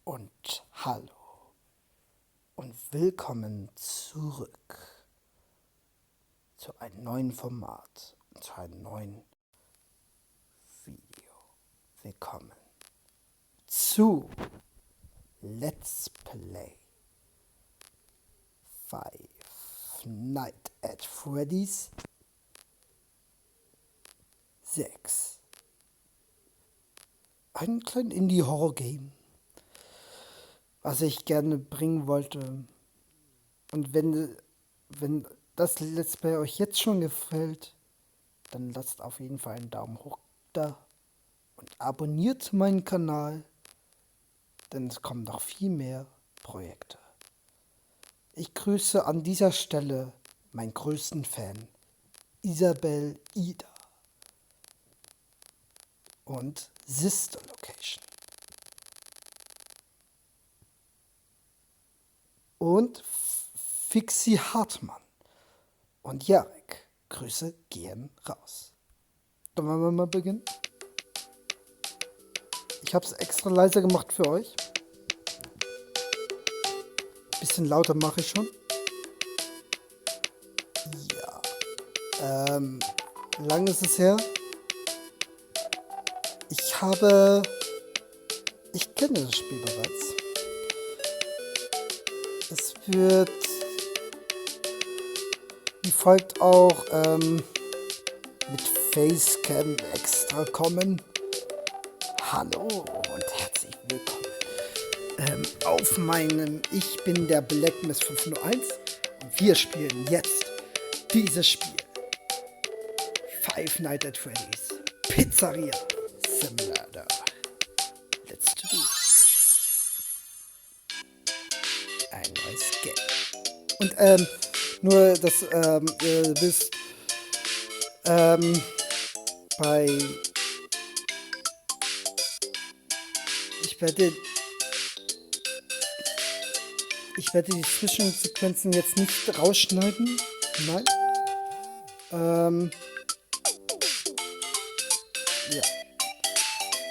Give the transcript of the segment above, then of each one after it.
Und hallo und willkommen zurück zu einem neuen Format und zu einem neuen Video. Willkommen zu Let's Play Five Nights at Freddy's 6. Ein kleines Indie-Horror-Game, was ich gerne bringen wollte. Und wenn das Let's Play euch jetzt schon gefällt, dann lasst auf jeden Fall einen Daumen hoch da und abonniert meinen Kanal, denn es kommen noch viel mehr Projekte. Ich grüße an dieser Stelle meinen größten Fan, Isabel Ida und Sister Location. Und Fixi Hartmann und Jarek. Grüße gehen raus. Dann wollen wir mal beginnen. Ich habe es extra leiser gemacht für euch. Bisschen lauter mache ich schon. Ja. Lang ist es her. Ich kenne das Spiel bereits. Es wird wie folgt auch mit Facecam extra kommen. Hallo und herzlich willkommen auf meinem Ich bin der Blackmist 501 und wir spielen jetzt dieses Spiel. Five Nights at Freddy's Pizzeria Simulator. Let's do it. Ein neues Game. Und nur, dass ihr wisst, ich werde die Zwischensequenzen jetzt nicht rausschneiden. Nein. Ja.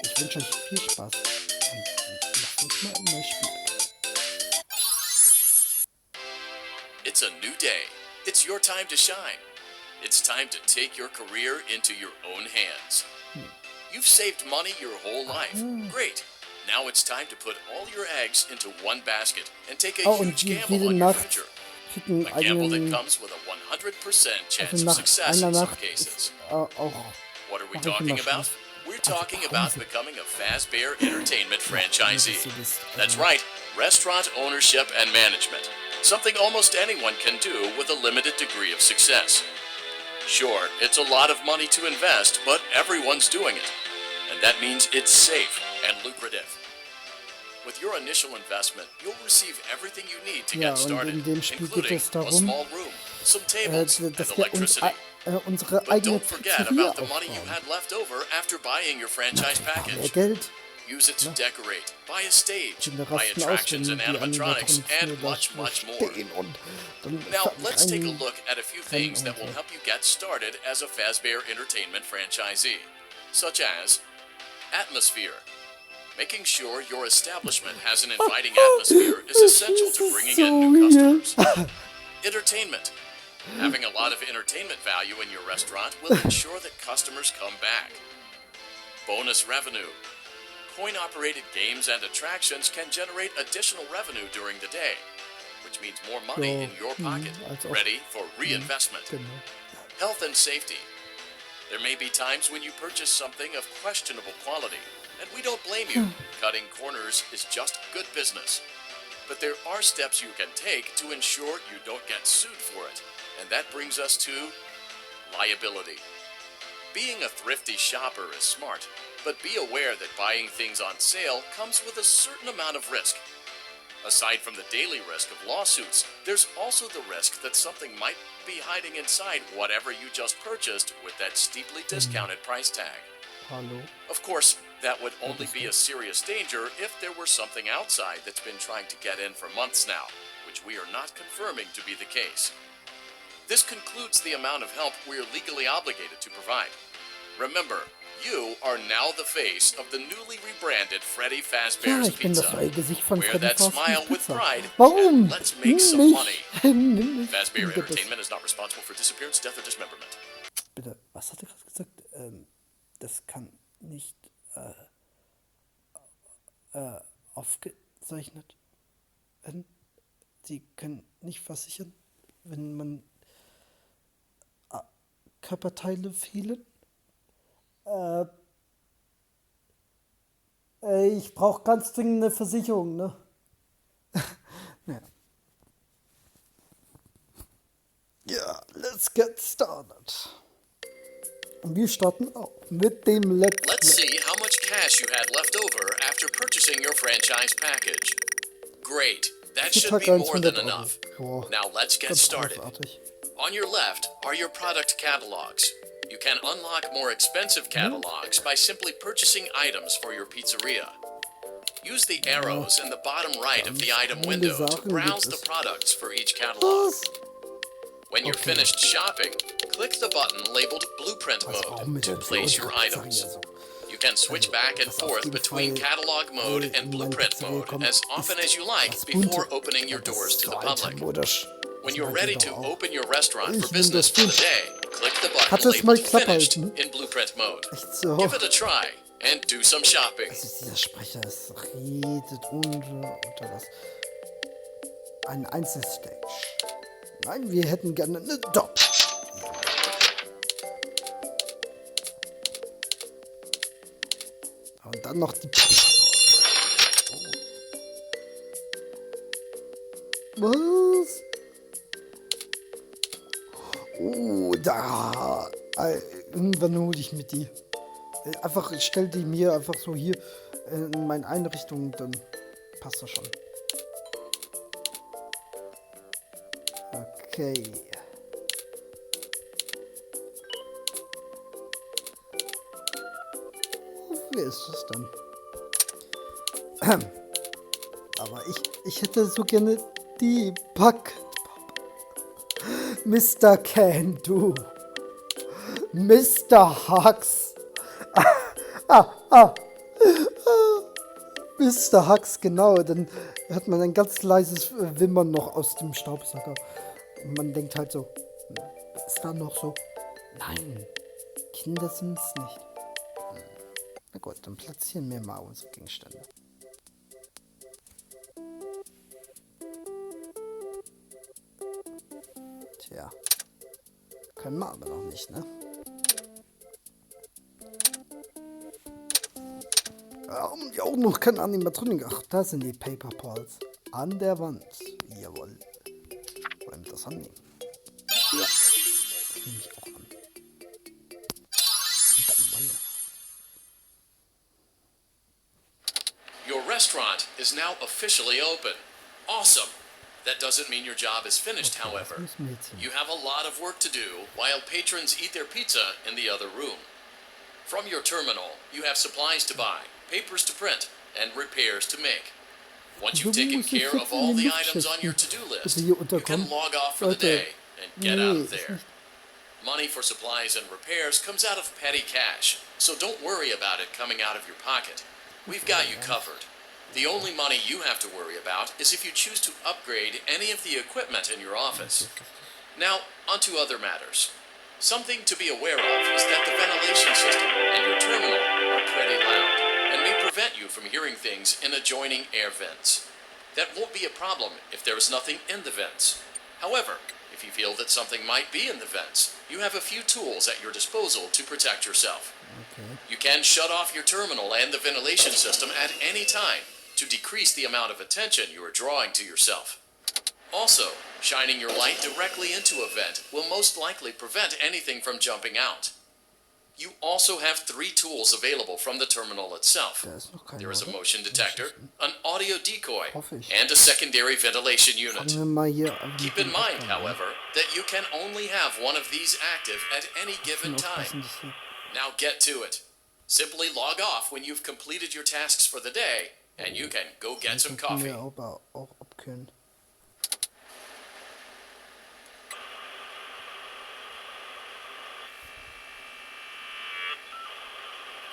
Ich wünsche euch viel Spaß und lasst uns mal immer spielen. It's a new day. It's your time to shine. It's time to take your career into your own hands. You've saved money your whole life. Great. Now it's time to put all your eggs into one basket and take a huge gamble on your future. A gamble that comes with a 100% chance of success in some cases. What are we talking about? We're talking about becoming a Fazbear Entertainment franchisee. That's right, restaurant ownership and management. Something almost anyone can do with a limited degree of success. Sure, it's a lot of money to invest, but everyone's doing it. And that means it's safe and lucrative. With your initial investment, you'll receive everything you need to get started, including a small room, some tables, and electricity. But don't forget about the money you had left over after buying your franchise package. Use it to decorate, buy a stage, buy attractions and animatronics, and much, much more. Now, let's take a look at a few things that will help you get started as a Fazbear Entertainment franchisee, such as atmosphere. Making sure your establishment has an inviting atmosphere is essential to bringing in new customers. Entertainment. Having a lot of entertainment value in your restaurant will ensure that customers come back. Bonus revenue. Coin-operated games and attractions can generate additional revenue during the day, which means more money in your pocket, ready for reinvestment. Health and safety. There may be times when you purchase something of questionable quality, and we don't blame you. Cutting corners is just good business. But there are steps you can take to ensure you don't get sued for it, and that brings us to liability. Being a thrifty shopper is smart, but be aware that buying things on sale comes with a certain amount of risk. Aside from the daily risk of lawsuits, there's also the risk that something might be hiding inside whatever you just purchased with that steeply discounted price tag. Of course, that would only be a serious danger if there were something outside that's been trying to get in for months now, which we are not confirming to be the case. This concludes the amount of help we are legally obligated to provide. Remember, You are now the face of the newly rebranded Freddy Ja, Fazbear's ich bin das Pizza. neue Gesicht von Wear Freddy that smile Fazbear's with Pizza. pride. Warum? And let's make some Mich. money. Nimm mich. Fazbear Bitte, Entertainment is not responsible for disappearance, death, or dismemberment. bitte, was hat er gerade gesagt? Das kann nicht aufgezeichnet werden. Sie können nicht versichern, wenn man Körperteile fehlen. Ich brauche ganz dringend eine Versicherung, ne? Naja. Ja, let's get started. Und wir starten auch mit dem Let's Let's Play. see how much cash you had left over after purchasing your franchise package. Great. That Für should Tag be 1 more than 100 enough. Euro. Ja, Now let's get ganz started. großartig. On your left are your product catalogs. You can unlock more expensive catalogs by simply purchasing items for your pizzeria. Use the arrows in the bottom right of the item window to browse the products for each catalog. Was? When you're Okay. finished shopping, click the button labeled Blueprint Was auch Mode mit to der place für your unsere items. Pizzeria so. You can switch back and das auf forth jeden between Fall, catalog mode and in meine blueprint Pizzeria mode kommt, as often ist as you like das before Bunte. opening your Ja, das doors ist to so the public. altmodisch. When Das you're mag ready ich to doch auch. open your restaurant for Ich will business das for the Bunt. day, click the button Kannst du jetzt mal labeled Klappe Finished halten? in Blueprint Mode. Echt so. Give it a try and do some shopping. Also dieser Sprecher ist redet unter das. Ein Einzelstage. Nein, wir hätten gerne eine Dot. Und dann noch die Was? Oh, da. Irgendwann hole ich mit die. Einfach, ich stell die mir einfach so hier in meine Einrichtung, dann passt das schon. Okay. Wer ist das dann? Aber ich hätte so gerne die Pack. Mr. Can Do. Mr. Hux. Mr. Hux, genau. Dann hat man ein ganz leises Wimmern noch aus dem Staubsauger. Und man denkt halt so, ist da noch so? Nein, Kinder sind es nicht. Na gut, dann platzieren wir mal unsere Gegenstände. Tja, können wir aber noch nicht, ne? Und auch noch kein Animatronik. Ach, da sind die Paper Balls. An der Wand. Jawohl. Wollen wir das annehmen? Ja. Das nehme ich auch an. Und dann weiter. Your restaurant is now officially open. Awesome! That doesn't mean your job is finished, Okay, however. das müssen wir jetzt hin. You have a lot of work to do while patrons eat their pizza in the other room. From your terminal, you have supplies to buy, papers to print, and repairs to make. Once you've So taken muss ich care jetzt of in all den the items on your Luftschächten to-do list, bitte hier you can unterkommen? log off for the Leute, day and get out of nee, ist there. nicht. Money for supplies and repairs comes out of petty cash, so don't worry about it coming out of your pocket. We've got you covered. The only money you have to worry about is if you choose to upgrade any of the equipment in your office. Now, on to other matters. Something to be aware of is that the ventilation system and your terminal are pretty loud and may prevent you from hearing things in adjoining air vents. That won't be a problem if there is nothing in the vents. However, if you feel that something might be in the vents, you have a few tools at your disposal to protect yourself. Okay. You can shut off your terminal and the ventilation system at any time to decrease the amount of attention you are drawing to yourself. Also, shining your light directly into a vent will most likely prevent anything from jumping out. You also have 3 tools available from the terminal itself. Da ist noch keiner, There is a oder? motion detector, an audio decoy, Hoffe ich. and a secondary ventilation unit. Fangen wir mal hier an. mit Keep in dem mind, Abgang an. however, that you can only have one of these active at any given Aufpassen, time. dass hier Now get to it. Simply log off when you've completed your tasks for the day, and you can go get some könnten coffee. wir aber auch abkühlen.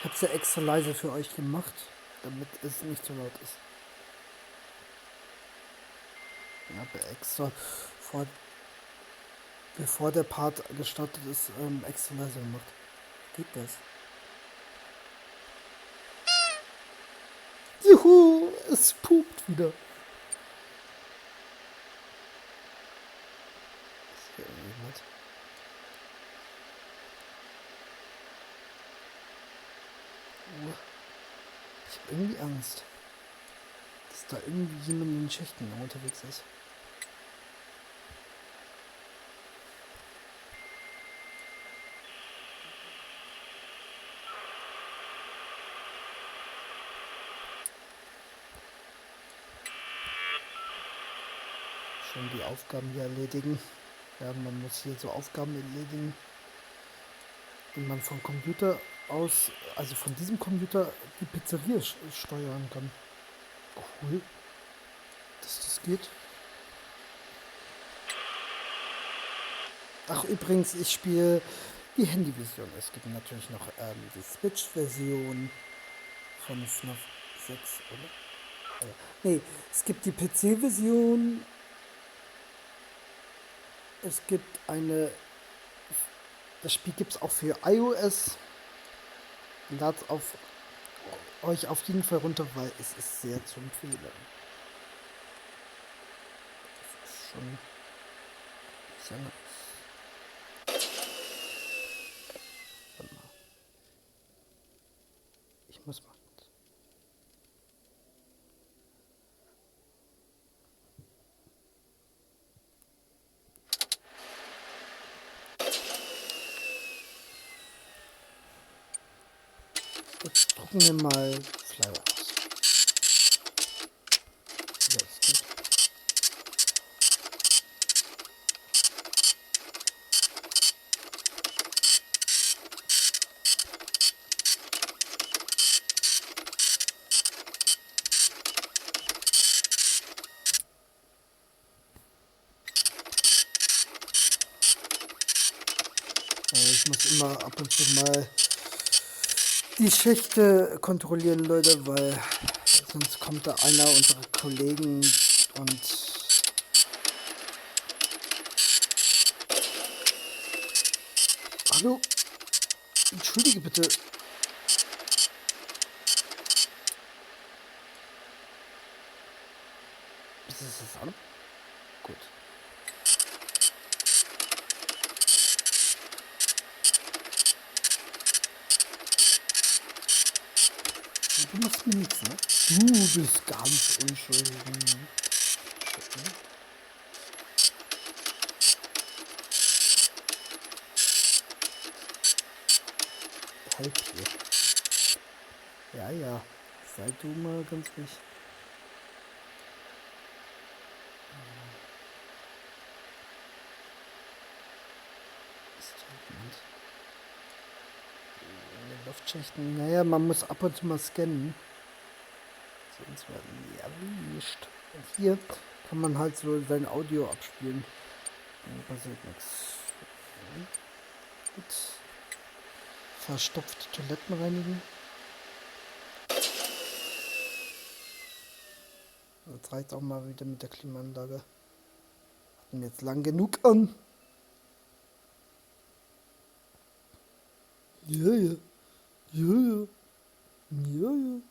habe es ja extra leise für euch gemacht, damit es nicht so laut ist. Ich habe extra, bevor der Part gestartet ist, extra leise gemacht. Geht das? Juhu, es pupt wieder. Ist hier irgendjemand? Ich habe irgendwie Angst, dass da irgendwie jemand in den Schächten unterwegs ist. Schon die Aufgaben hier erledigen. Ja, man muss hier so Aufgaben erledigen, die man vom Computer aus, also von diesem Computer, die Pizzeria steuern kann. Cool, dass das geht. Ach, übrigens, ich spiele die Handyversion. Es gibt natürlich noch die Switch-Version von FNAF 6, oder? Nee, es gibt die PC-Version. Es gibt das Spiel gibt es auch für iOS. Ladet euch auf jeden Fall runter, weil es ist sehr zu empfehlen. Das ist schon sehr nice. Warte mal. Ich muss mal. Jetzt drucken wir mal Flyer aus. Ja, ist gut. Ich muss immer ab und zu mal die Schächte kontrollieren, Leute, weil sonst kommt da einer unserer Kollegen und hallo, entschuldige bitte. Ist das an? Gut. Du machst mir nichts, ne? Du bist ganz unschuldig. Halb hier. Ja, ja. Sei du mal ganz ruhig. In den Luftschächten. Naja, man muss ab und zu mal scannen. Sonst werden die erwischt. Und hier kann man halt so sein Audio abspielen. Dann passiert nichts. Gut. Verstopfte Toiletten reinigen. Jetzt reicht auch mal wieder mit der Klimaanlage. Hatten wir jetzt lang genug an. Ja, ja. Ja, ja. Ja, ja.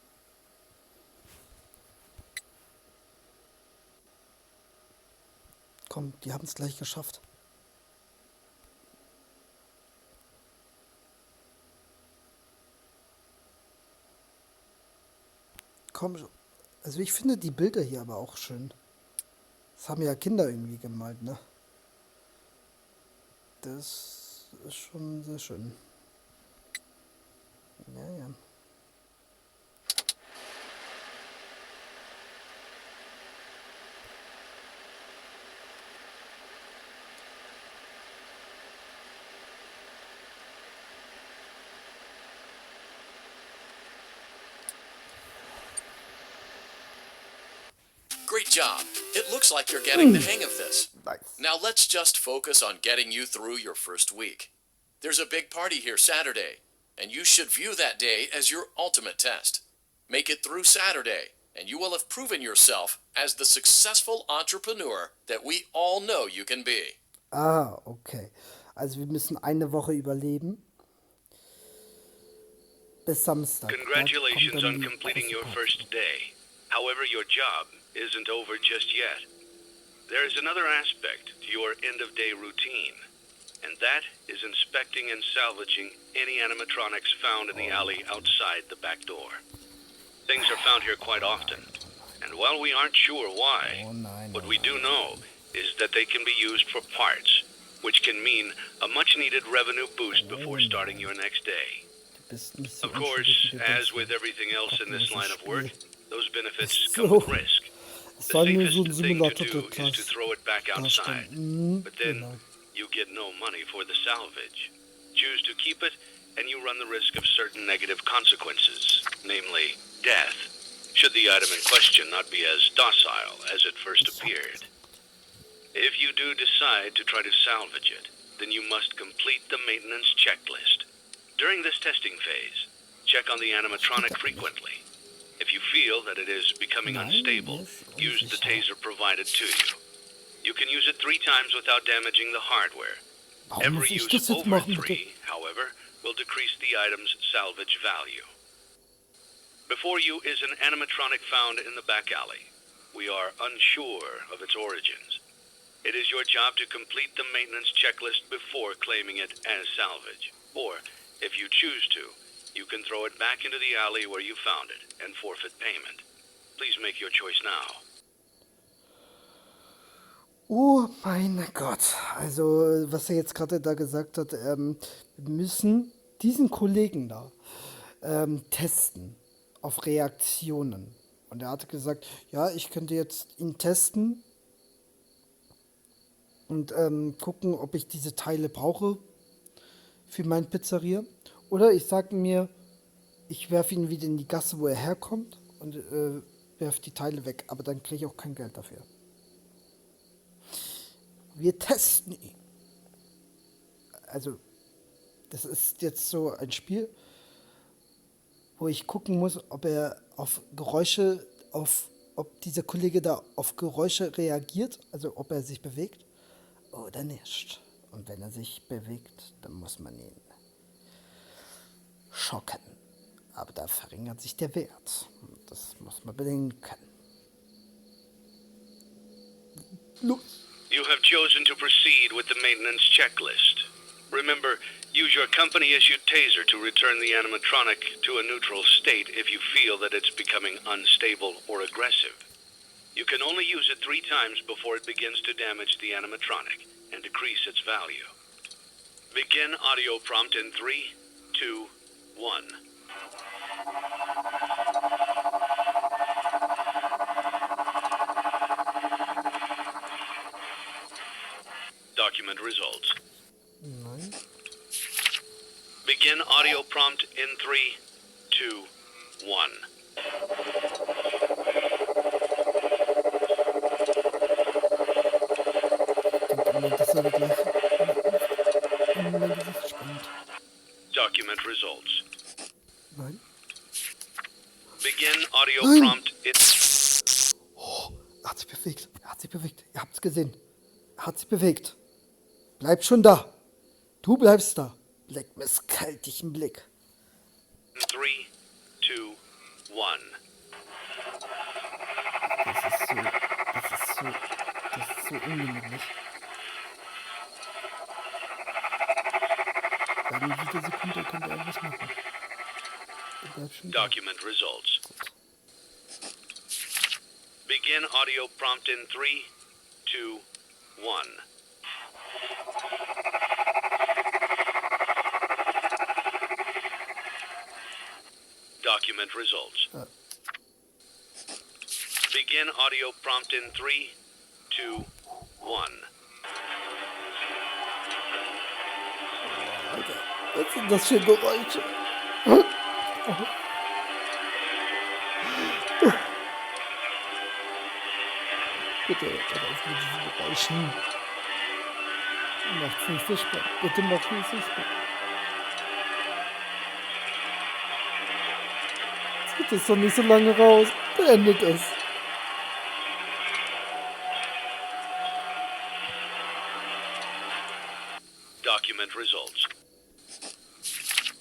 Komm, die haben es gleich geschafft. Komm schon. Also ich finde die Bilder hier aber auch schön. Das haben ja Kinder irgendwie gemalt, ne? Das ist schon sehr schön. Ja, ja. Great job. It looks like you're getting the hang of this. Nice. Now let's just focus on getting you through your first week. There's a big party here Saturday. and you should view that day as your ultimate test. Make it through Saturday, and you will have proven yourself as the successful entrepreneur that we all know you can be. Ah, okay. Also wir müssen eine Woche überleben. Bis Samstag. Da kommt Congratulations dann on die completing große your Party. first day. However, your job isn't over just yet. There is another aspect to your end-of-day routine, and that is inspecting and salvaging any animatronics found in the alley outside the back door. Things are found here quite often, and while we aren't sure why, what we do know is that they can be used for parts, which can mean a much-needed revenue boost before starting your next day. Du bist nicht so Of course, unschuldig, wie du as denkst. with everything else in this line of work, those benefits So. come with risk. Es The soll nur so ein safest thing to Simulator do is to throw it back outside, but then Genau. you get no money for the salvage. Choose to keep it, and you run the risk of certain negative consequences, namely death, should the item in question not be as docile as it first appeared. If you do decide to try to salvage it, then you must complete the maintenance checklist. During this testing phase, check on the animatronic frequently. If you feel that it is becoming unstable, use the taser provided to you. You can use it 3 times without damaging the hardware. Warum muss Every ich use das jetzt over machen, bitte? 3, however, will decrease the item's salvage value. Before you is an animatronic found in the back alley. We are unsure of its origins. It is your job to complete the maintenance checklist before claiming it as salvage. Or, if you choose to, you can throw it back into the alley where you found it and forfeit payment. Please make your choice now. Oh mein Gott. Also, was er jetzt gerade da gesagt hat, wir müssen diesen Kollegen da testen auf Reaktionen. Und er hatte gesagt, ja, ich könnte jetzt ihn testen und gucken, ob ich diese Teile brauche für meine Pizzeria. Oder ich sage mir, ich werfe ihn wieder in die Gasse, wo er herkommt und werfe die Teile weg. Aber dann kriege ich auch kein Geld dafür. Wir testen ihn. Also, das ist jetzt so ein Spiel, wo ich gucken muss, ob er auf Geräusche, ob dieser Kollege da auf Geräusche reagiert, also ob er sich bewegt oder nicht. Und wenn er sich bewegt, dann muss man ihn schocken. Aber da verringert sich der Wert. Das muss man bedenken. Los. You have chosen to proceed with the maintenance checklist. Remember, use your company-issued taser to return the animatronic to a neutral state if you feel that it's becoming unstable or aggressive. You can only use it 3 times before it begins to damage the animatronic and decrease its value. Begin audio prompt in 3, 2, 1. Document results. Nein. Begin audio prompt in 3, 2, 1. Moment, das soll gleich in mein Gesicht springt. Document results. Nein. Begin audio Nein. prompt in... Oh, er hat sich bewegt. Er hat sich bewegt. Ihr habt's gesehen. Er hat sich bewegt. Bleib schon da. Du bleibst da. Leck mir kaltigen Blick. 3, 2, 1. Das ist so ungemütlich. Bei jeder Sekunde könnte er irgendwas machen. Du bleibst schon da. Document results. Begin audio prompt in 3, 2, 1. Document results. Begin audio prompt in 3, 2, 1. Alter, was sind das für Geräusche? Bitte, hör auf mit diesen Geräuschen. Macht's nicht sichtbar. Bitte macht's nicht sichtbar. Jetzt ist doch nicht so lange raus. Beendet es. Document results.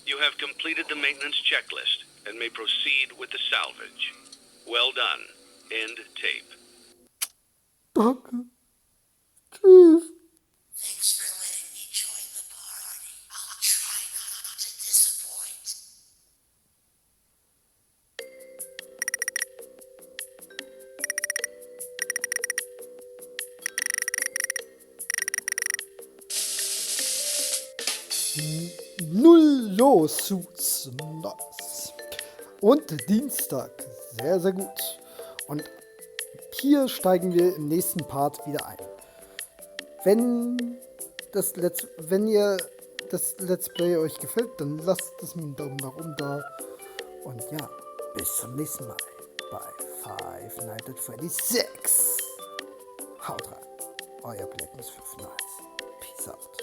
You have completed the maintenance checklist and may proceed with the salvage. Well done. End tape. Danke. Tschüss. Thanks for letting me join the party. I'll try not to disappoint. Null Lawsuits. Nice. Und Dienstag. Sehr, sehr gut. Und hier steigen wir im nächsten Part wieder ein. Wenn ihr das Let's Play euch gefällt, dann lasst es mir einen Daumen nach oben da. Und ja, bis zum nächsten Mal bei Five Nights at Freddy's 6. Haut rein. Euer Blackness 5 Nights. Peace out.